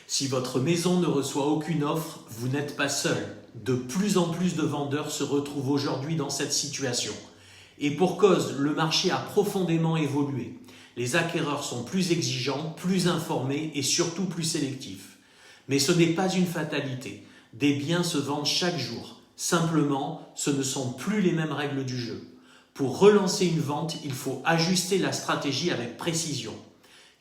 Si votre maison ne reçoit aucune offre, vous n'êtes pas seul. De plus en plus de vendeurs se retrouvent aujourd'hui dans cette situation. Et pour cause, le marché a profondément évolué. Les acquéreurs sont plus exigeants, plus informés et surtout plus sélectifs. Mais ce n'est pas une fatalité. Des biens se vendent chaque jour. Simplement, ce ne sont plus les mêmes règles du jeu. Pour relancer une vente, il faut ajuster la stratégie avec précision.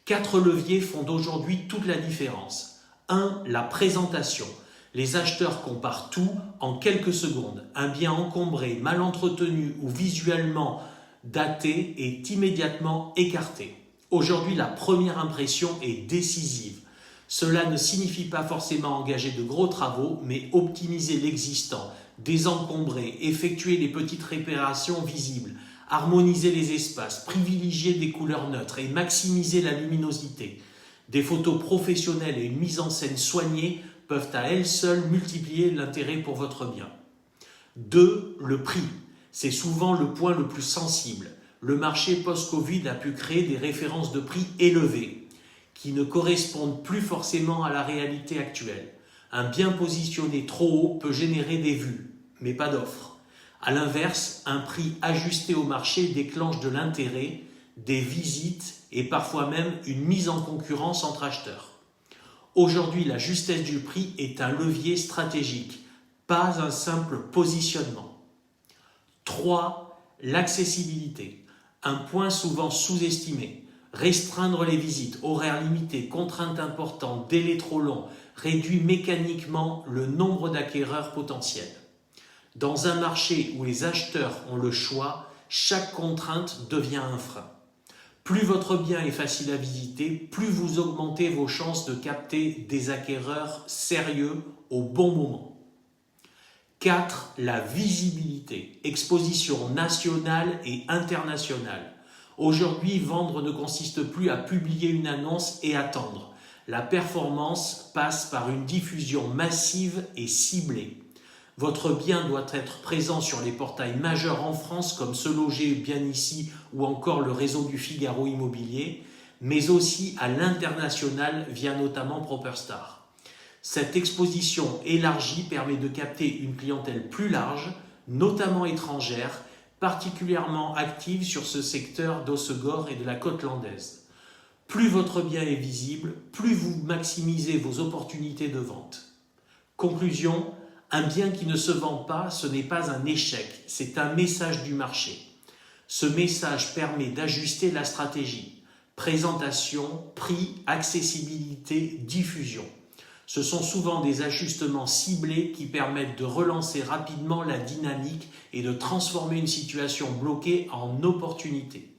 4 leviers font aujourd'hui toute la différence. 1. La présentation. Les acheteurs comparent tout en quelques secondes. Un bien encombré, mal entretenu ou visuellement daté est immédiatement écarté. Aujourd'hui, la première impression est décisive. Cela ne signifie pas forcément engager de gros travaux, mais optimiser l'existant, désencombrer, effectuer les petites réparations visibles, harmoniser les espaces, privilégier des couleurs neutres et maximiser la luminosité. Des photos professionnelles et une mise en scène soignée peuvent à elles seules multiplier l'intérêt pour votre bien. 2. Le prix. C'est souvent le point le plus sensible. Le marché post-Covid a pu créer des références de prix élevées qui ne correspondent plus forcément à la réalité actuelle. Un bien positionné trop haut peut générer des vues, mais pas d'offres. A l'inverse, un prix ajusté au marché déclenche de l'intérêt, des visites et parfois même une mise en concurrence entre acheteurs. Aujourd'hui, la justesse du prix est un levier stratégique, pas un simple positionnement. 3. L'accessibilité. Un point souvent sous-estimé. Restreindre les visites, horaires limités, contraintes importantes, délais trop longs, réduit mécaniquement le nombre d'acquéreurs potentiels. Dans un marché où les acheteurs ont le choix, chaque contrainte devient un frein. Plus votre bien est facile à visiter, plus vous augmentez vos chances de capter des acquéreurs sérieux au bon moment. 4. La visibilité, exposition nationale et internationale. Aujourd'hui, vendre ne consiste plus à publier une annonce et attendre. La performance passe par une diffusion massive et ciblée. Votre bien doit être présent sur les portails majeurs en France comme Se Loger bien ici ou encore le réseau du Figaro Immobilier, mais aussi à l'international via notamment ProperStar. Cette exposition élargie permet de capter une clientèle plus large, notamment étrangère, particulièrement active sur ce secteur d'Hossegor et de la côte landaise. Plus votre bien est visible, plus vous maximisez vos opportunités de vente. Conclusion, un bien qui ne se vend pas, ce n'est pas un échec, c'est un message du marché. Ce message permet d'ajuster la stratégie. Présentation, prix, accessibilité, diffusion. Ce sont souvent des ajustements ciblés qui permettent de relancer rapidement la dynamique et de transformer une situation bloquée en opportunité.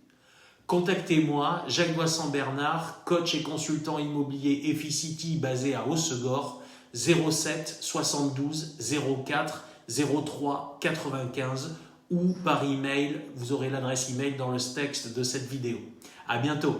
Contactez-moi, Jacques Boissan-Bernard, coach et consultant immobilier Efficity basé à Hossegor, 07 72 04 03 95 ou par email, vous aurez l'adresse email dans le texte de cette vidéo. À bientôt.